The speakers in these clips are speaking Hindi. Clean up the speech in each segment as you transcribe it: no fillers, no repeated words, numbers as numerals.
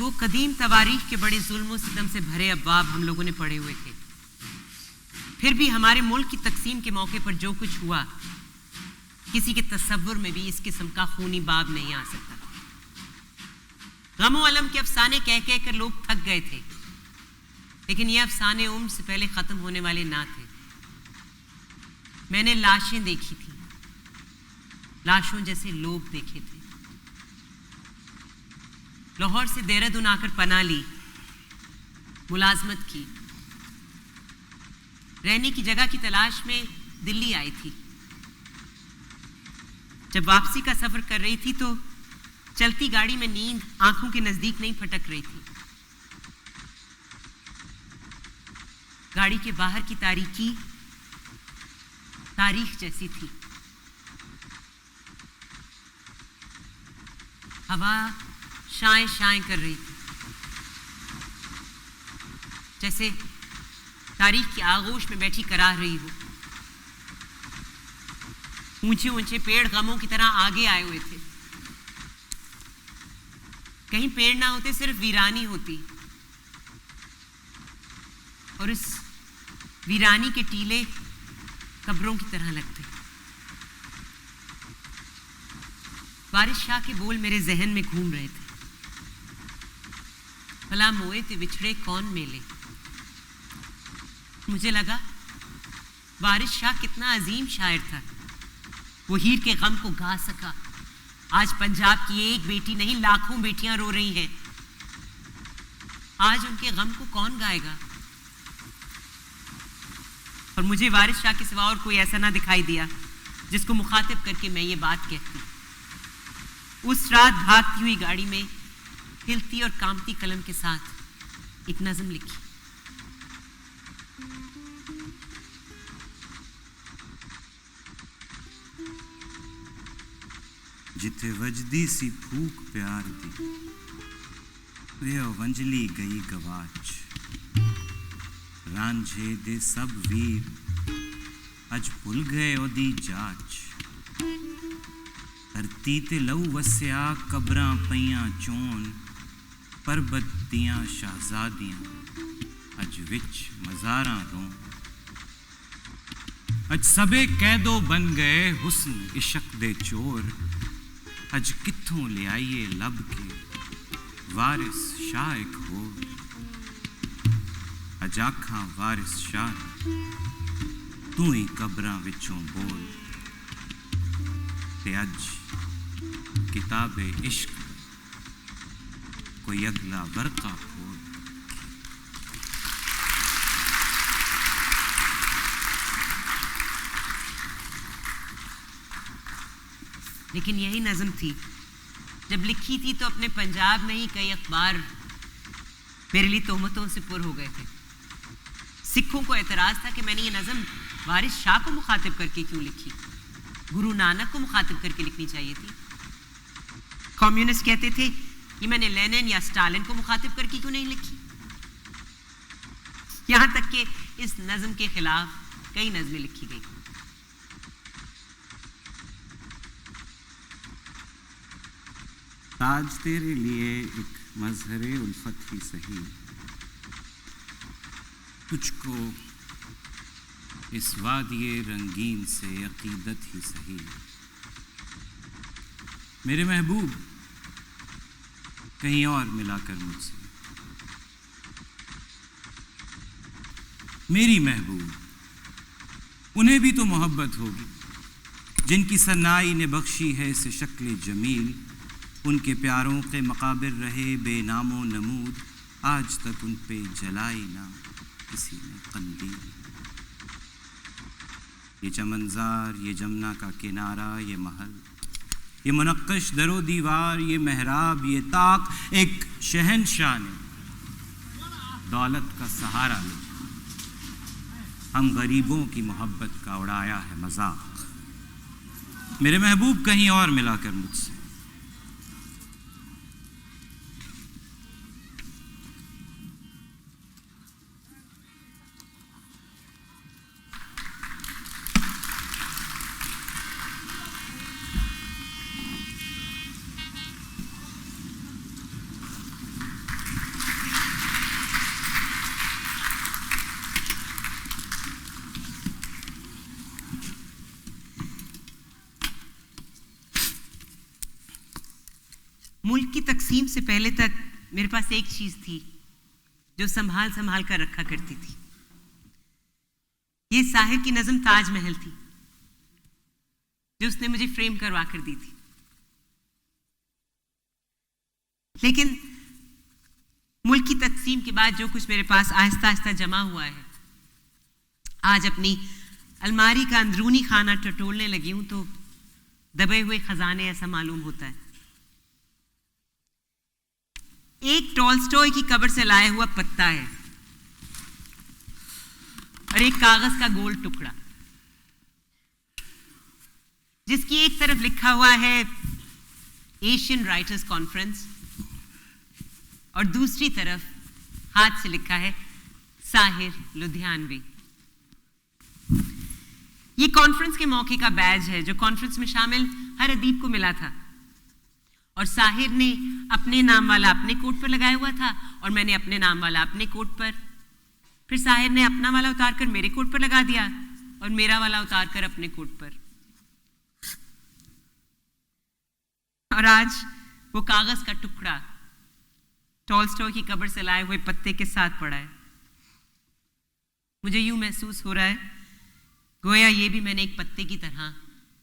तो कदीम तवारीख के बड़े जुल्म सितम से भरे अब्वाब हम लोगों ने पढ़े हुए थे। फिर भी हमारे मुल्क की तकसीम के मौके पर जो कुछ हुआ, किसी के तसव्वुर में भी इस किस्म का खूनी बाब नहीं आ सकता। गमो अलम के अफसाने कह कह कर लोग थक गए थे, लेकिन ये अफसाने उम्र से पहले खत्म होने वाले ना थे। मैंने लाशें देखी थी, लाशों जैसे लोग देखे थे। लाहौर से देहरादून आकर पनाह ली, मुलाजमत की, रहने की जगह की तलाश में दिल्ली आई थी। जब वापसी का सफर कर रही थी तो चलती गाड़ी में नींद आंखों के नजदीक नहीं फटक रही थी। गाड़ी के बाहर की तारीकी तारीख जैसी थी। हवा शाएं शाएं कर रही थी, जैसे तारीख की आगोश में बैठी कराह रही हो। ऊंचे ऊंचे पेड़ गमों की तरह आगे आए हुए थे। कहीं पेड़ ना होते, सिर्फ वीरानी होती, और इस वीरानी के टीले कब्रों की तरह लगते। वारिस शाह के बोल मेरे जहन में घूम रहे थे। भला मोए ते विछड़े कौन मेले। मुझे लगा वारिस शाह कितना अजीम शायर था। वो हीर के गम को गा सका। आज पंजाब की एक बेटी नहीं, लाखों बेटियां रो रही हैं। आज उनके गम को कौन गाएगा? और मुझे वारिस शाह के सिवा और कोई ऐसा ना दिखाई दिया जिसको मुखातिब करके मैं ये बात कहती। उस रात भागती हुई गाड़ी में हिलती और कांपती कलम के साथ एक नज़म लिखी। जिथे वजदी सी फूक प्यार दी, वे वंजली गई गवाच। रांझे दे सब वीर अज भुल गए ओदी जाच। धरती ते लहू वस्या कबरां पईयां चोन। परबत दियां शहजादियां अज विच मज़ारां रोन। अज सबे कैदो बन गए हुस्न इश्क दे चोर। अज कित्थों ले आइए लब के वारिस शाह एक होर। अज आखां वारिस शाह तू ही कबरां विचों बोल। ते अज किताबे इश्क कोई अगला वर्का खोल। लेकिन यही नज़म थी, जब लिखी थी तो अपने पंजाब में ही कई अखबार मेरे लिए तोहमतों से पुर हो गए थे। सिखों को एतराज़ था कि मैंने ये नज़म वारिस शाह को मुखातिब करके क्यों लिखी, गुरु नानक को मुखातिब करके लिखनी चाहिए थी। कम्युनिस्ट कहते थे कि मैंने लेनिन या स्टालिन को मुखातिब करके क्यों नहीं लिखी। यहां तक कि इस नज़म के खिलाफ कई नज़में लिखी गई। ताज तेरे लिए एक मजहरे उल्फत ही सही, तुझको इस वादिये रंगीन से अकीदत ही सही। मेरे महबूब कहीं और मिलाकर मुझसे। मेरी महबूब, उन्हें भी तो मोहब्बत होगी जिनकी सन्नाई ने बख्शी है इसे शक्ल जमील। उनके प्यारों के मकाबिर रहे बेनामो नमूद, आज तक उन पे जलाई ना किसी ने कंदील। ये चमनजार, ये जमुना का किनारा, ये महल, ये मुनक्कश दरो दीवार, ये मेहराब, ये ताक, एक शहनशाह ने दौलत का सहारा ले हम गरीबों की मोहब्बत का उड़ाया है मजाक। मेरे महबूब कहीं और मिलाकर मुझसे। मुल्क की तकसीम से पहले तक मेरे पास एक चीज थी जो संभाल संभाल कर रखा करती थी। ये साहिर की नज़म ताजमहल थी जो उसने मुझे फ्रेम करवा कर दी थी। लेकिन मुल्क की तकसीम के बाद जो कुछ मेरे पास आहिस्ता आहिस्ता जमा हुआ है, आज अपनी अलमारी का अंदरूनी खाना टटोलने लगी हूं तो दबे हुए खजाने ऐसा मालूम होता है। एक टॉल्स्टॉय की कब्र से लाया हुआ पत्ता है और एक कागज का गोल टुकड़ा जिसकी एक तरफ लिखा हुआ है एशियन राइटर्स कॉन्फ्रेंस और दूसरी तरफ हाथ से लिखा है साहिर लुधियानवी। ये कॉन्फ्रेंस के मौके का बैज है जो कॉन्फ्रेंस में शामिल हर अदीब को मिला था और साहिर ने अपने नाम वाला अपने कोट पर लगाया हुआ था और मैंने अपने नाम वाला अपने कोट पर, फिर साहिर ने अपना वाला उतार कर मेरे कोट पर लगा दिया और मेरा वाला उतार कर अपने कोट पर। और आज वो कागज का टुकड़ा टॉल्स्टॉय की कब्र से लाए हुए पत्ते के साथ पड़ा है। मुझे यूं महसूस हो रहा है गोया ये भी मैंने एक पत्ते की तरह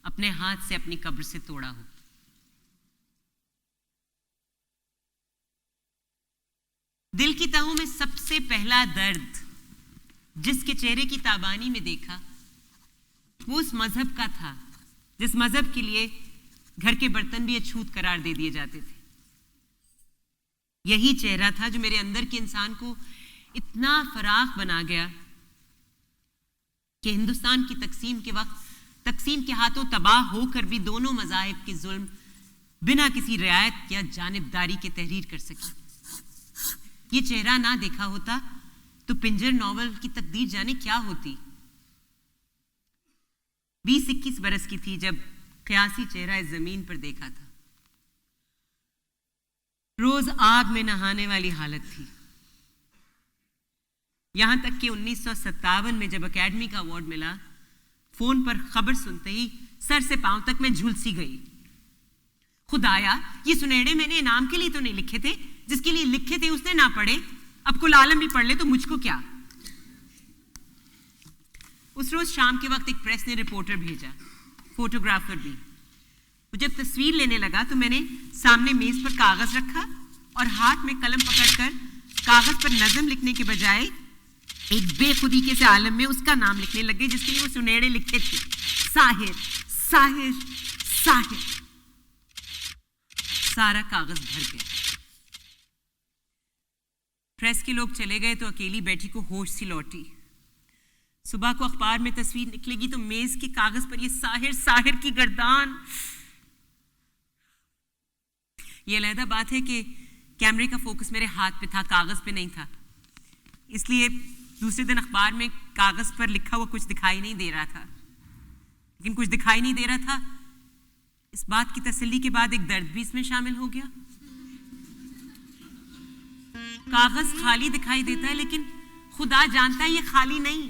अपने हाथ से अपनी कब्र से तोड़ा हो। दिल की तहों में सबसे पहला दर्द जिसके चेहरे की ताबानी में देखा वो उस मजहब का था जिस मजहब के लिए घर के बर्तन भी अछूत करार दे दिए जाते थे। यही चेहरा था जो मेरे अंदर के इंसान को इतना फराख बना गया कि हिंदुस्तान की तकसीम के वक्त तकसीम के हाथों तबाह होकर भी दोनों मज़ाहिब के जुल्म बिना किसी रियायत या जानिबदारी के तहरीर कर सके। ये चेहरा ना देखा होता तो पिंजर नॉवल की तकदीर जाने क्या होती। 20-21 बरस की थी जब क़यासी चेहरा इस जमीन पर देखा था। रोज आग में नहाने वाली हालत थी। यहां तक कि 1957 में जब अकेडमी का अवार्ड मिला, फोन पर खबर सुनते ही सर से पांव तक मैं झुलसी गई। खुदाया, ये सुनहरे मैंने इनाम के लिए तो नहीं लिखे थे, जिसके लिए लिखे थे उसने ना पढ़े, अब कुल आलम भी पढ़ ले तो मुझको क्या। उस रोज शाम के वक्त एक प्रेस ने रिपोर्टर भेजा, फोटोग्राफर भी। वो जब तस्वीर लेने लगा तो मैंने सामने मेज पर कागज रखा और हाथ में कलम पकड़कर कागज पर नज़म लिखने के बजाय एक बेखुदी से आलम में उसका नाम लिखने लग गए जिसके लिए वो सुनहरे लिखे थे, साहिर साहिर साहिर। सारा कागज भर गया। प्रेस के लोग चले गए तो अकेली बैठी को होश सी लौटी। सुबह को अखबार में तस्वीर निकलेगी तो मेज के कागज पर ये साहिर साहिर की गर्दान। ये अलहदा बात है कि कैमरे का फोकस मेरे हाथ पे था, कागज पे नहीं था, इसलिए दूसरे दिन अखबार में कागज पर लिखा हुआ कुछ दिखाई नहीं दे रहा था। लेकिन कुछ दिखाई नहीं दे रहा था, इस बात की तसल्ली के बाद एक दर्द भी इसमें शामिल हो गया। कागज खाली दिखाई देता है लेकिन खुदा जानता है ये खाली नहीं।